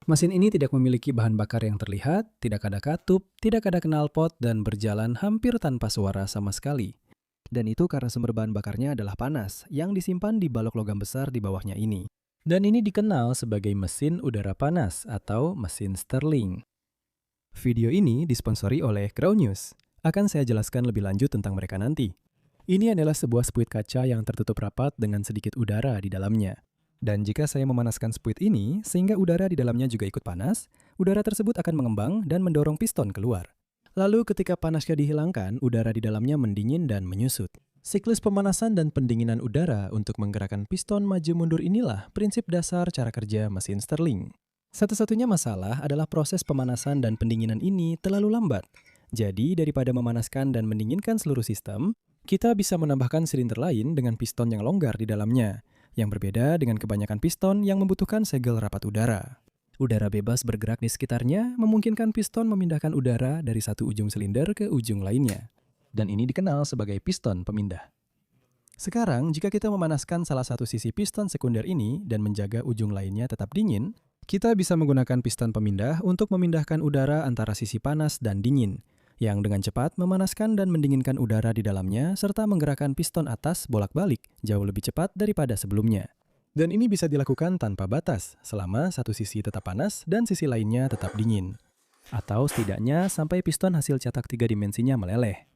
Mesin ini tidak memiliki bahan bakar yang terlihat, tidak ada katup, tidak ada knalpot, dan berjalan hampir tanpa suara sama sekali. Dan itu karena sumber bahan bakarnya adalah panas, yang disimpan di balok logam besar di bawahnya ini. Dan ini dikenal sebagai mesin udara panas atau mesin Stirling. Video ini disponsori oleh Ground News. Akan saya jelaskan lebih lanjut tentang mereka nanti. Ini adalah sebuah spuit kaca yang tertutup rapat dengan sedikit udara di dalamnya. Dan jika saya memanaskan spuit ini, sehingga udara di dalamnya juga ikut panas, udara tersebut akan mengembang dan mendorong piston keluar. Lalu ketika panasnya dihilangkan, udara di dalamnya mendingin dan menyusut. Siklus pemanasan dan pendinginan udara untuk menggerakkan piston maju mundur inilah prinsip dasar cara kerja mesin Stirling. Satu-satunya masalah adalah proses pemanasan dan pendinginan ini terlalu lambat. Jadi daripada memanaskan dan mendinginkan seluruh sistem, kita bisa menambahkan silinder lain dengan piston yang longgar di dalamnya, yang berbeda dengan kebanyakan piston yang membutuhkan segel rapat udara. Udara bebas bergerak di sekitarnya memungkinkan piston memindahkan udara dari satu ujung silinder ke ujung lainnya. Dan ini dikenal sebagai piston pemindah. Sekarang, jika kita memanaskan salah satu sisi piston sekunder ini dan menjaga ujung lainnya tetap dingin, kita bisa menggunakan piston pemindah untuk memindahkan udara antara sisi panas dan dingin, yang dengan cepat memanaskan dan mendinginkan udara di dalamnya serta menggerakkan piston atas bolak-balik jauh lebih cepat daripada sebelumnya. Dan ini bisa dilakukan tanpa batas, selama satu sisi tetap panas dan sisi lainnya tetap dingin. Atau setidaknya sampai piston hasil cetak 3 dimensinya meleleh.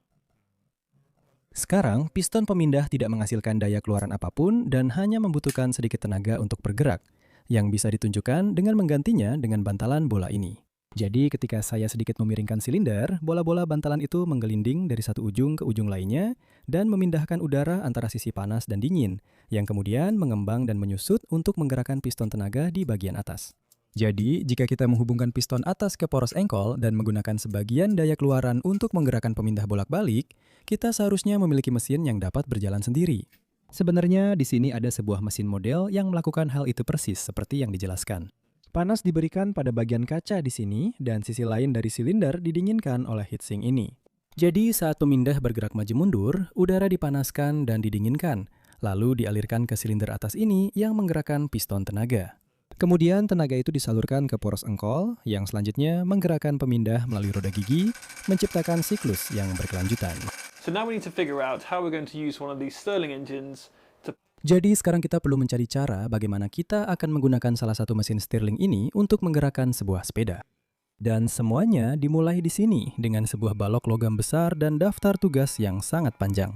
Sekarang, piston pemindah tidak menghasilkan daya keluaran apapun dan hanya membutuhkan sedikit tenaga untuk bergerak, yang bisa ditunjukkan dengan menggantinya dengan bantalan bola ini. Jadi ketika saya sedikit memiringkan silinder, bola-bola bantalan itu menggelinding dari satu ujung ke ujung lainnya dan memindahkan udara antara sisi panas dan dingin, yang kemudian mengembang dan menyusut untuk menggerakkan piston tenaga di bagian atas. Jadi, jika kita menghubungkan piston atas ke poros engkol dan menggunakan sebagian daya keluaran untuk menggerakkan pemindah bolak-balik, kita seharusnya memiliki mesin yang dapat berjalan sendiri. Sebenarnya di sini ada sebuah mesin model yang melakukan hal itu persis seperti yang dijelaskan. Panas diberikan pada bagian kaca di sini dan sisi lain dari silinder didinginkan oleh heatsink ini. Jadi saat pemindah bergerak maju mundur, udara dipanaskan dan didinginkan, lalu dialirkan ke silinder atas ini yang menggerakkan piston tenaga. Kemudian tenaga itu disalurkan ke poros engkol yang selanjutnya menggerakkan pemindah melalui roda gigi, menciptakan siklus yang berkelanjutan. So now we need to figure out how we're going to use one of these Stirling engines to... Jadi sekarang kita perlu mencari cara bagaimana kita akan menggunakan salah satu mesin Stirling ini untuk menggerakkan sebuah sepeda. Dan semuanya dimulai di sini dengan sebuah balok logam besar dan daftar tugas yang sangat panjang.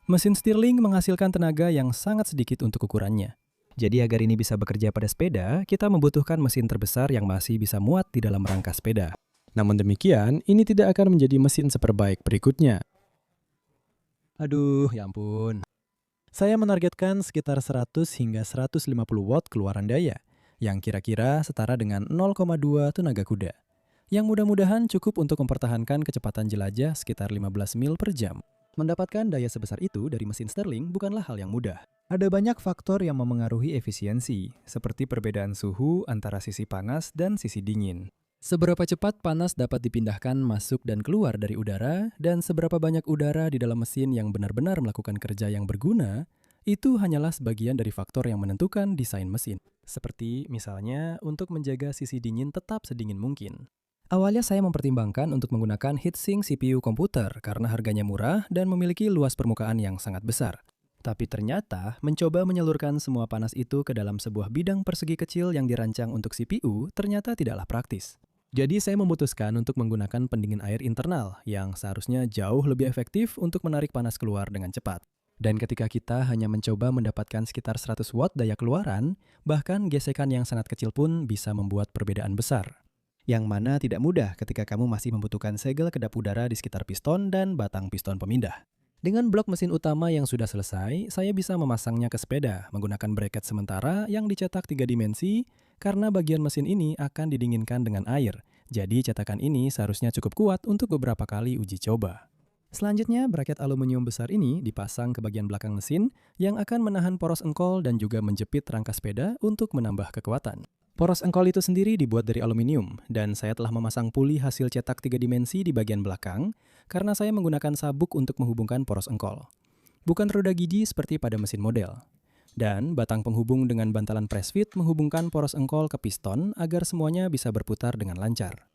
Mesin Stirling menghasilkan tenaga yang sangat sedikit untuk ukurannya. Jadi agar ini bisa bekerja pada sepeda, kita membutuhkan mesin terbesar yang masih bisa muat di dalam rangka sepeda. Namun demikian, ini tidak akan menjadi mesin superbike berikutnya. Aduh, ya ampun. Saya menargetkan sekitar 100 hingga 150 watt keluaran daya, yang kira-kira setara dengan 0,2 tenaga kuda. Yang mudah-mudahan cukup untuk mempertahankan kecepatan jelajah sekitar 15 mil per jam. Mendapatkan daya sebesar itu dari mesin Stirling bukanlah hal yang mudah. Ada banyak faktor yang memengaruhi efisiensi, seperti perbedaan suhu antara sisi panas dan sisi dingin. Seberapa cepat panas dapat dipindahkan masuk dan keluar dari udara, dan seberapa banyak udara di dalam mesin yang benar-benar melakukan kerja yang berguna, itu hanyalah sebagian dari faktor yang menentukan desain mesin. Seperti misalnya untuk menjaga sisi dingin tetap sedingin mungkin. Awalnya saya mempertimbangkan untuk menggunakan heatsink CPU komputer karena harganya murah dan memiliki luas permukaan yang sangat besar. Tapi ternyata, mencoba menyalurkan semua panas itu ke dalam sebuah bidang persegi kecil yang dirancang untuk CPU ternyata tidaklah praktis. Jadi saya memutuskan untuk menggunakan pendingin air internal yang seharusnya jauh lebih efektif untuk menarik panas keluar dengan cepat. Dan ketika kita hanya mencoba mendapatkan sekitar 100 watt daya keluaran, bahkan gesekan yang sangat kecil pun bisa membuat perbedaan besar. Yang mana tidak mudah ketika kamu masih membutuhkan segel kedap udara di sekitar piston dan batang piston pemindah. Dengan blok mesin utama yang sudah selesai, saya bisa memasangnya ke sepeda menggunakan bracket sementara yang dicetak 3 dimensi karena bagian mesin ini akan didinginkan dengan air. Jadi cetakan ini seharusnya cukup kuat untuk beberapa kali uji coba. Selanjutnya, bracket aluminium besar ini dipasang ke bagian belakang mesin yang akan menahan poros engkol dan juga menjepit rangka sepeda untuk menambah kekuatan. Poros engkol itu sendiri dibuat dari aluminium, dan saya telah memasang puli hasil cetak 3 dimensi di bagian belakang karena saya menggunakan sabuk untuk menghubungkan poros engkol. Bukan roda gigi seperti pada mesin model. Dan batang penghubung dengan bantalan press fit menghubungkan poros engkol ke piston agar semuanya bisa berputar dengan lancar.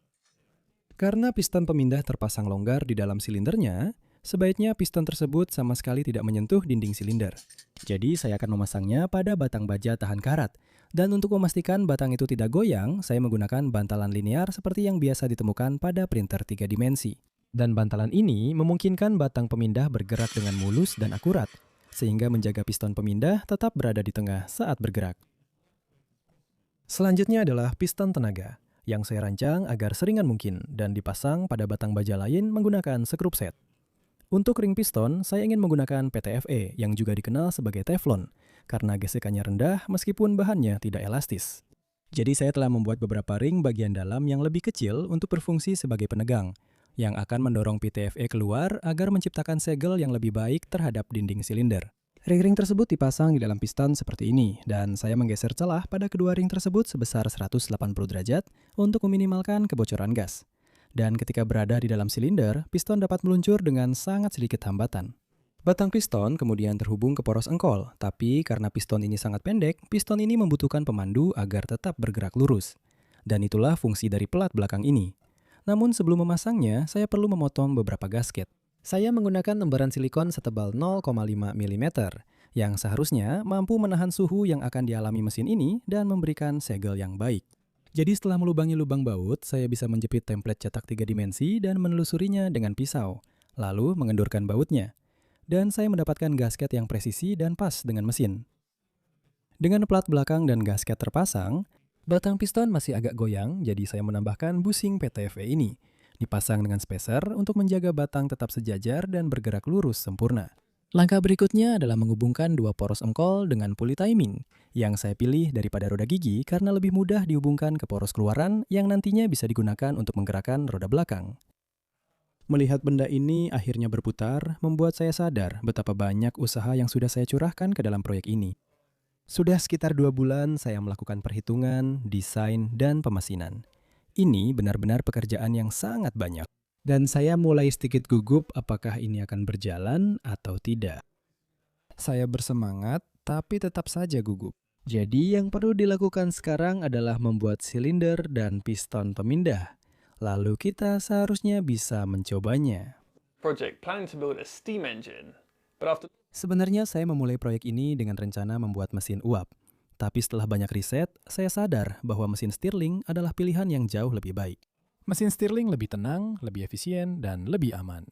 Karena piston pemindah terpasang longgar di dalam silindernya, sebaiknya piston tersebut sama sekali tidak menyentuh dinding silinder. Jadi saya akan memasangnya pada batang baja tahan karat. Dan untuk memastikan batang itu tidak goyang, saya menggunakan bantalan linear seperti yang biasa ditemukan pada printer 3 dimensi. Dan bantalan ini memungkinkan batang pemindah bergerak dengan mulus dan akurat, sehingga menjaga piston pemindah tetap berada di tengah saat bergerak. Selanjutnya adalah piston tenaga, yang saya rancang agar seringan mungkin dan dipasang pada batang baja lain menggunakan skrup set. Untuk ring piston, saya ingin menggunakan PTFE yang juga dikenal sebagai Teflon, karena gesekannya rendah meskipun bahannya tidak elastis. Jadi saya telah membuat beberapa ring bagian dalam yang lebih kecil untuk berfungsi sebagai penegang, yang akan mendorong PTFE keluar agar menciptakan segel yang lebih baik terhadap dinding silinder. Ring-ring tersebut dipasang di dalam piston seperti ini, dan saya menggeser celah pada kedua ring tersebut sebesar 180 derajat untuk meminimalkan kebocoran gas. Dan ketika berada di dalam silinder, piston dapat meluncur dengan sangat sedikit hambatan. Batang piston kemudian terhubung ke poros engkol, tapi karena piston ini sangat pendek, piston ini membutuhkan pemandu agar tetap bergerak lurus. Dan itulah fungsi dari pelat belakang ini. Namun sebelum memasangnya, saya perlu memotong beberapa gasket. Saya menggunakan lembaran silikon setebal 0,5 mm yang seharusnya mampu menahan suhu yang akan dialami mesin ini dan memberikan segel yang baik. Jadi setelah melubangi lubang baut, saya bisa menjepit template cetak 3 dimensi dan menelusurinya dengan pisau, lalu mengendurkan bautnya. Dan saya mendapatkan gasket yang presisi dan pas dengan mesin. Dengan plat belakang dan gasket terpasang, batang piston masih agak goyang, jadi saya menambahkan busing PTFE ini. Dipasang dengan spacer untuk menjaga batang tetap sejajar dan bergerak lurus sempurna. Langkah berikutnya adalah menghubungkan dua poros engkol dengan pulley timing, yang saya pilih daripada roda gigi karena lebih mudah dihubungkan ke poros keluaran yang nantinya bisa digunakan untuk menggerakkan roda belakang. Melihat benda ini akhirnya berputar, membuat saya sadar betapa banyak usaha yang sudah saya curahkan ke dalam proyek ini. Sudah sekitar 2 bulan saya melakukan perhitungan, desain, dan pemasinan. Ini benar-benar pekerjaan yang sangat banyak. Dan saya mulai sedikit gugup apakah ini akan berjalan atau tidak. Saya bersemangat, tapi tetap saja gugup. Jadi yang perlu dilakukan sekarang adalah membuat silinder dan piston pemindah. Lalu kita seharusnya bisa mencobanya. Project planning to build a steam engine, but after Sebenarnya saya memulai proyek ini dengan rencana membuat mesin uap. Tapi setelah banyak riset, saya sadar bahwa mesin Stirling adalah pilihan yang jauh lebih baik. Mesin Stirling lebih tenang, lebih efisien, dan lebih aman.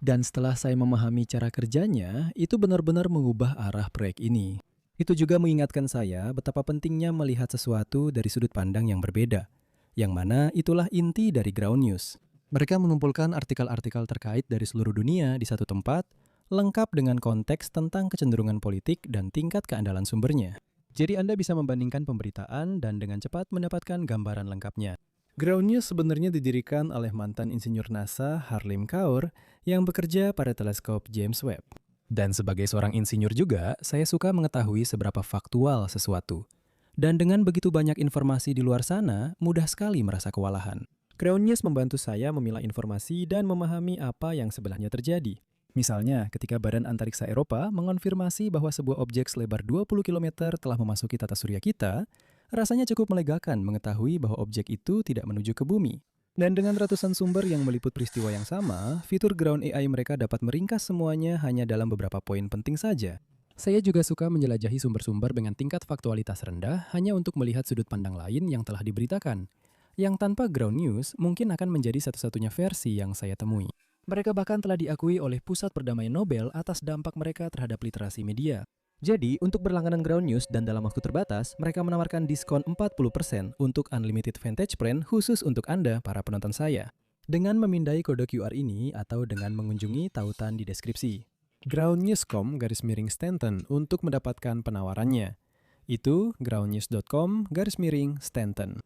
Dan setelah saya memahami cara kerjanya, itu benar-benar mengubah arah proyek ini. Itu juga mengingatkan saya betapa pentingnya melihat sesuatu dari sudut pandang yang berbeda, yang mana itulah inti dari Ground News. Mereka mengumpulkan artikel-artikel terkait dari seluruh dunia di satu tempat, lengkap dengan konteks tentang kecenderungan politik dan tingkat keandalan sumbernya. Jadi Anda bisa membandingkan pemberitaan dan dengan cepat mendapatkan gambaran lengkapnya. Ground News sebenarnya didirikan oleh mantan insinyur NASA Harlim Kaur yang bekerja pada teleskop James Webb. Dan sebagai seorang insinyur juga, saya suka mengetahui seberapa faktual sesuatu. Dan dengan begitu banyak informasi di luar sana, mudah sekali merasa kewalahan. Ground News membantu saya memilah informasi dan memahami apa yang sebenarnya terjadi. Misalnya, ketika Badan Antariksa Eropa mengonfirmasi bahwa sebuah objek selebar 20 km telah memasuki tata surya kita, rasanya cukup melegakan mengetahui bahwa objek itu tidak menuju ke bumi. Dan dengan ratusan sumber yang meliput peristiwa yang sama, fitur Ground AI mereka dapat meringkas semuanya hanya dalam beberapa poin penting saja. Saya juga suka menjelajahi sumber-sumber dengan tingkat faktualitas rendah hanya untuk melihat sudut pandang lain yang telah diberitakan. Yang tanpa Ground News mungkin akan menjadi satu-satunya versi yang saya temui. Mereka bahkan telah diakui oleh Pusat Perdamaian Nobel atas dampak mereka terhadap literasi media. Jadi, untuk berlangganan Ground News dan dalam waktu terbatas, mereka menawarkan diskon 40% untuk Unlimited Vantage Plan khusus untuk Anda, para penonton saya. Dengan memindai kode QR ini atau dengan mengunjungi tautan di deskripsi. groundnews.com/Stanton untuk mendapatkan penawarannya. Itu groundnews.com/Stanton.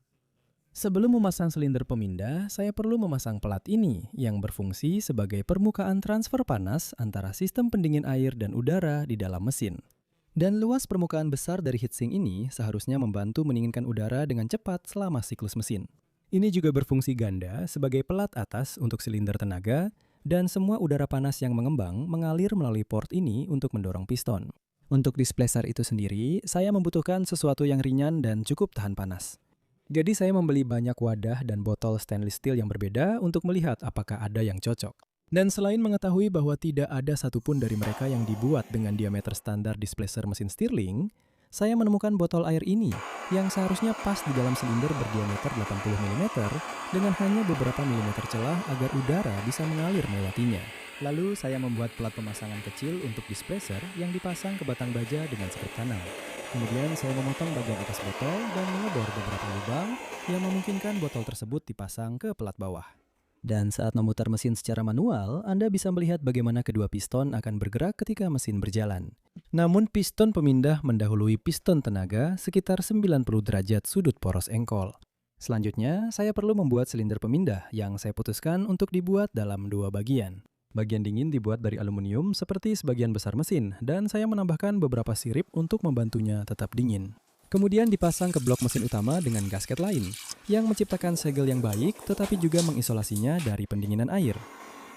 Sebelum memasang silinder pemindah, saya perlu memasang pelat ini yang berfungsi sebagai permukaan transfer panas antara sistem pendingin air dan udara di dalam mesin. Dan luas permukaan besar dari heatsink ini seharusnya membantu mendinginkan udara dengan cepat selama siklus mesin. Ini juga berfungsi ganda sebagai pelat atas untuk silinder tenaga dan semua udara panas yang mengembang mengalir melalui port ini untuk mendorong piston. Untuk displacer itu sendiri, saya membutuhkan sesuatu yang ringan dan cukup tahan panas. Jadi saya membeli banyak wadah dan botol stainless steel yang berbeda untuk melihat apakah ada yang cocok. Dan selain mengetahui bahwa tidak ada satupun dari mereka yang dibuat dengan diameter standar displacer mesin Stirling, saya menemukan botol air ini yang seharusnya pas di dalam silinder berdiameter 80 mm dengan hanya beberapa milimeter celah agar udara bisa mengalir melewatinya. Lalu saya membuat pelat pemasangan kecil untuk displacer yang dipasang ke batang baja dengan skrip tanam. Kemudian saya memotong bagian atas botol dan mengebor beberapa lubang yang memungkinkan botol tersebut dipasang ke pelat bawah. Dan saat memutar mesin secara manual, Anda bisa melihat bagaimana kedua piston akan bergerak ketika mesin berjalan. Namun piston pemindah mendahului piston tenaga sekitar 90 derajat sudut poros engkol. Selanjutnya, saya perlu membuat silinder pemindah yang saya putuskan untuk dibuat dalam dua bagian. Bagian dingin dibuat dari aluminium seperti sebagian besar mesin, dan saya menambahkan beberapa sirip untuk membantunya tetap dingin. Kemudian dipasang ke blok mesin utama dengan gasket lain, yang menciptakan segel yang baik tetapi juga mengisolasinya dari pendinginan air.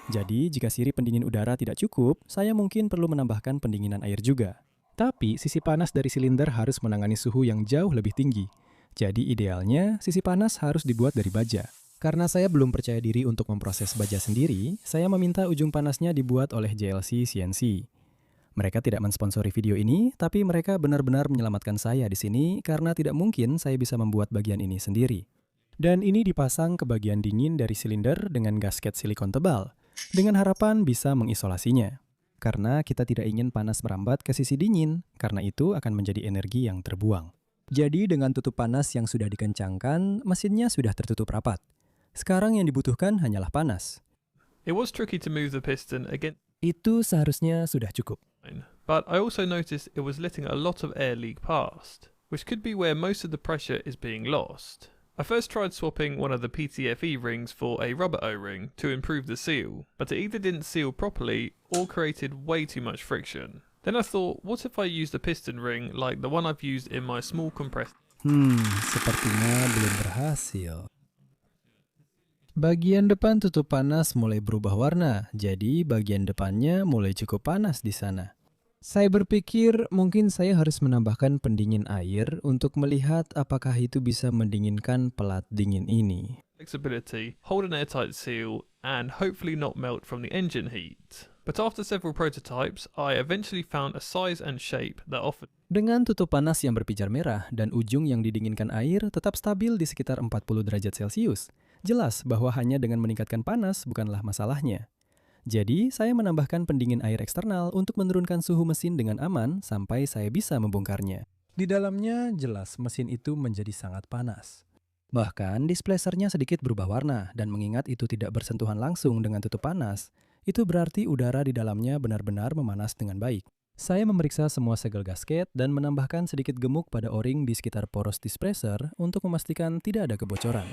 Jadi, jika sirip pendingin udara tidak cukup, saya mungkin perlu menambahkan pendinginan air juga. Tapi, sisi panas dari silinder harus menangani suhu yang jauh lebih tinggi. Jadi, idealnya sisi panas harus dibuat dari baja. Karena saya belum percaya diri untuk memproses baja sendiri, saya meminta ujung panasnya dibuat oleh JLC CNC. Mereka tidak mensponsori video ini, tapi mereka benar-benar menyelamatkan saya di sini karena tidak mungkin saya bisa membuat bagian ini sendiri. Dan ini dipasang ke bagian dingin dari silinder dengan gasket silikon tebal, dengan harapan bisa mengisolasinya. Karena kita tidak ingin panas merambat ke sisi dingin, karena itu akan menjadi energi yang terbuang. Jadi dengan tutup panas yang sudah dikencangkan, mesinnya sudah tertutup rapat. Sekarang yang dibutuhkan hanyalah panas. It was tricky to move the piston against Itu seharusnya sudah cukup. mine, but I also noticed it was letting a lot of air leak past, which could be where most of the pressure is being lost. I first tried swapping one of the PTFE rings for a rubber O-ring to improve the seal, but it either didn't seal properly or created way too much friction. Then I thought, what if I used a piston ring like the one I've used in my small compressor? Sepertinya belum berhasil. Bagian depan tutup panas mulai berubah warna, jadi bagian depannya mulai cukup panas di sana. Saya berpikir mungkin saya harus menambahkan pendingin air untuk melihat apakah itu bisa mendinginkan pelat dingin ini. Flexibility, hold an airtight seal, and hopefully not melt from the engine heat. But after several prototypes, I eventually found a size and shape that offered. Dengan tutup panas yang berpijar merah dan ujung yang didinginkan air tetap stabil di sekitar 40 derajat Celcius, jelas bahwa hanya dengan meningkatkan panas bukanlah masalahnya. Jadi, saya menambahkan pendingin air eksternal untuk menurunkan suhu mesin dengan aman sampai saya bisa membongkarnya. Di dalamnya, jelas mesin itu menjadi sangat panas. Bahkan, displacernya sedikit berubah warna, dan mengingat itu tidak bersentuhan langsung dengan tutup panas, itu berarti udara di dalamnya benar-benar memanas dengan baik. Saya memeriksa semua segel gasket dan menambahkan sedikit gemuk pada o-ring di sekitar poros displacer untuk memastikan tidak ada kebocoran.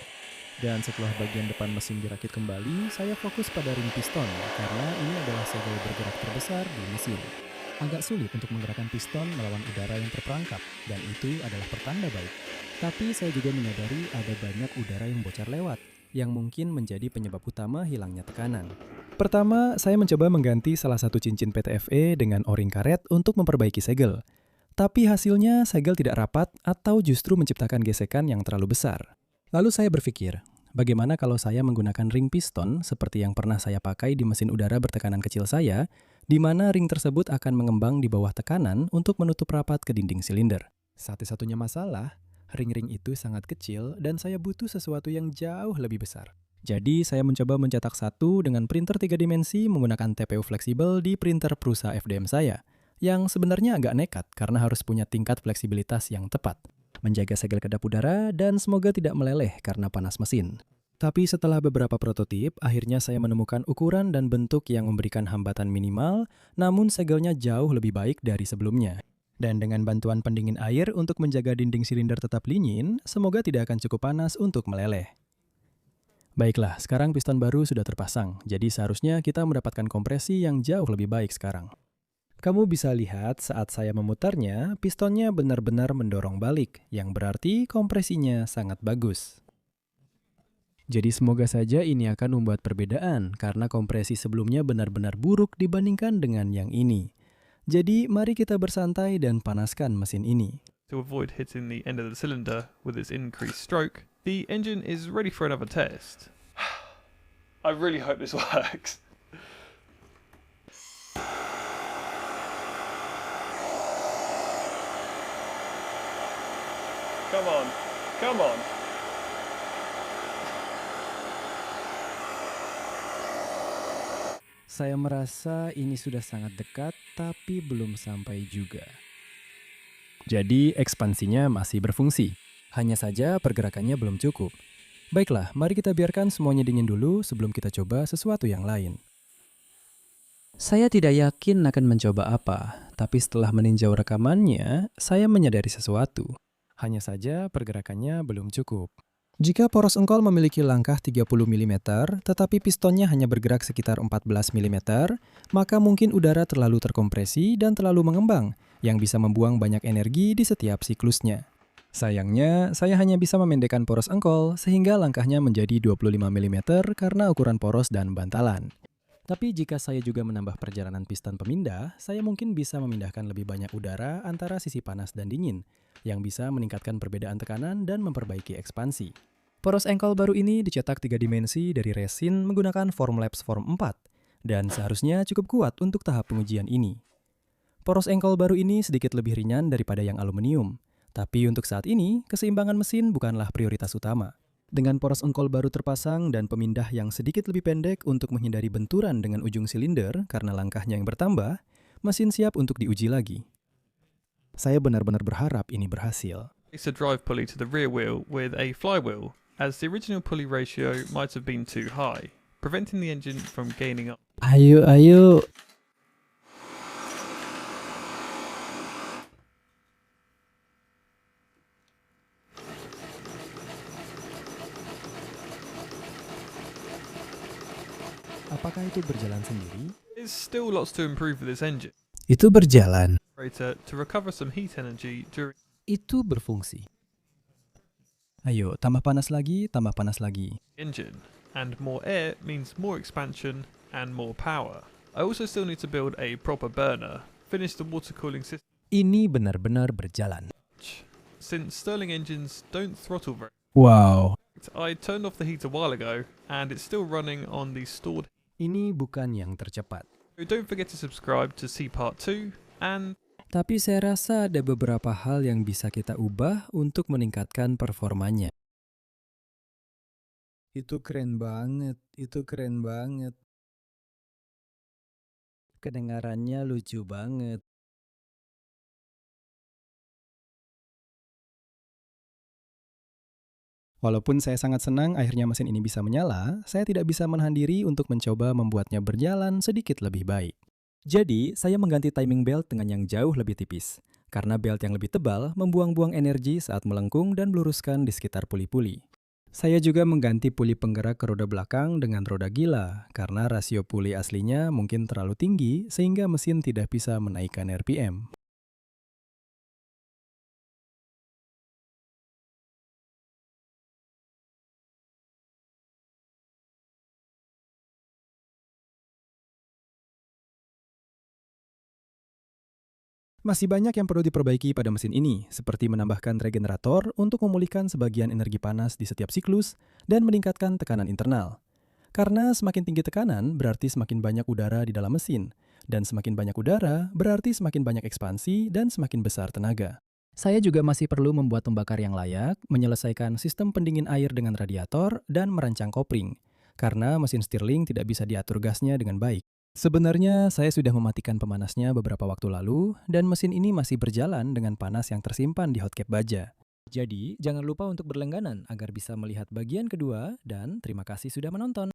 Dan setelah bagian depan mesin dirakit kembali, saya fokus pada ring piston karena ini adalah segel bergerak terbesar di mesin. Agak sulit untuk menggerakkan piston melawan udara yang terperangkap, dan itu adalah pertanda baik. Tapi saya juga menyadari ada banyak udara yang bocor lewat, yang mungkin menjadi penyebab utama hilangnya tekanan. Pertama, saya mencoba mengganti salah satu cincin PTFE dengan o-ring karet untuk memperbaiki segel. Tapi hasilnya segel tidak rapat atau justru menciptakan gesekan yang terlalu besar. Lalu saya berpikir, bagaimana kalau saya menggunakan ring piston seperti yang pernah saya pakai di mesin udara bertekanan kecil saya, di mana ring tersebut akan mengembang di bawah tekanan untuk menutup rapat ke dinding silinder. Satu-satunya masalah, ring-ring itu sangat kecil dan saya butuh sesuatu yang jauh lebih besar. Jadi saya mencoba mencetak satu dengan printer 3 dimensi menggunakan TPU fleksibel di printer Prusa FDM saya, yang sebenarnya agak nekat karena harus punya tingkat fleksibilitas yang tepat, menjaga segel kedap udara, dan semoga tidak meleleh karena panas mesin. Tapi setelah beberapa prototip, akhirnya saya menemukan ukuran dan bentuk yang memberikan hambatan minimal, namun segelnya jauh lebih baik dari sebelumnya. Dan dengan bantuan pendingin air untuk menjaga dinding silinder tetap dingin, semoga tidak akan cukup panas untuk meleleh. Baiklah, sekarang piston baru sudah terpasang, jadi seharusnya kita mendapatkan kompresi yang jauh lebih baik sekarang. Kamu bisa lihat saat saya memutarnya, pistonnya benar-benar mendorong balik, yang berarti kompresinya sangat bagus. Jadi semoga saja ini akan membuat perbedaan, karena kompresi sebelumnya benar-benar buruk dibandingkan dengan yang ini. Jadi mari kita bersantai dan panaskan mesin ini. To avoid hitting the end of the cylinder with its increased stroke, the engine is ready for another test. I really hope this works. Come on, come on. Saya merasa ini sudah sangat dekat, tapi belum sampai juga. Jadi ekspansinya masih berfungsi. Hanya saja pergerakannya belum cukup. Baiklah, mari kita biarkan semuanya dingin dulu sebelum kita coba sesuatu yang lain. Saya tidak yakin akan mencoba apa, tapi setelah meninjau rekamannya, saya menyadari sesuatu. Hanya saja pergerakannya belum cukup. Jika poros engkol memiliki langkah 30 mm, tetapi pistonnya hanya bergerak sekitar 14 mm, maka mungkin udara terlalu terkompresi dan terlalu mengembang, yang bisa membuang banyak energi di setiap siklusnya. Sayangnya, saya hanya bisa memendekkan poros engkol sehingga langkahnya menjadi 25 mm karena ukuran poros dan bantalan. Tapi jika saya juga menambah perjalanan piston pemindah, saya mungkin bisa memindahkan lebih banyak udara antara sisi panas dan dingin, yang bisa meningkatkan perbedaan tekanan dan memperbaiki ekspansi. Poros engkol baru ini dicetak 3 dimensi dari resin menggunakan Formlabs Form 4, dan seharusnya cukup kuat untuk tahap pengujian ini. Poros engkol baru ini sedikit lebih ringan daripada yang aluminium, tapi untuk saat ini, keseimbangan mesin bukanlah prioritas utama. Dengan poros engkol baru terpasang dan pemindah yang sedikit lebih pendek untuk menghindari benturan dengan ujung silinder karena langkahnya yang bertambah, mesin siap untuk diuji lagi. Saya benar-benar berharap ini berhasil. Place a drive pulley to the rear wheel with a flywheel, as the original pulley ratio might have been too high, preventing the engine from gaining up. Ayo, ayo. Apakah itu berjalan sendiri? There's still lots to improve with this engine. Itu berjalan. To recover some heat energy during Itu berfungsi. Ayo, tambah panas lagi, tambah panas lagi. the engine, and more air means more expansion and more power. I also still need to build a proper burner, finish the water cooling system, Ini benar-benar berjalan. since Stirling engines don't throttle very. Wow. I turned off the heat a while ago, and it's still running on the stored. Ini bukan yang tercepat. So don't forget to subscribe to see part 2, and Tapi saya rasa ada beberapa hal yang bisa kita ubah untuk meningkatkan performanya. Itu keren banget, itu keren banget. Kedengarannya lucu banget. Walaupun saya sangat senang akhirnya mesin ini bisa menyala, saya tidak bisa menahan diri untuk mencoba membuatnya berjalan sedikit lebih baik. Jadi, saya mengganti timing belt dengan yang jauh lebih tipis. Karena belt yang lebih tebal membuang-buang energi saat melengkung dan meluruskan di sekitar puli-puli. Saya juga mengganti puli penggerak ke roda belakang dengan roda gila, karena rasio puli aslinya mungkin terlalu tinggi sehingga mesin tidak bisa menaikkan RPM. Masih banyak yang perlu diperbaiki pada mesin ini, seperti menambahkan regenerator untuk memulihkan sebagian energi panas di setiap siklus dan meningkatkan tekanan internal. Karena semakin tinggi tekanan berarti semakin banyak udara di dalam mesin, dan semakin banyak udara berarti semakin banyak ekspansi dan semakin besar tenaga. Saya juga masih perlu membuat pembakar yang layak, menyelesaikan sistem pendingin air dengan radiator, dan merancang kopling, karena mesin Stirling tidak bisa diatur gasnya dengan baik. Sebenarnya saya sudah mematikan pemanasnya beberapa waktu lalu, dan mesin ini masih berjalan dengan panas yang tersimpan di hotcap baja. Jadi, jangan lupa untuk berlangganan agar bisa melihat bagian kedua, dan terima kasih sudah menonton.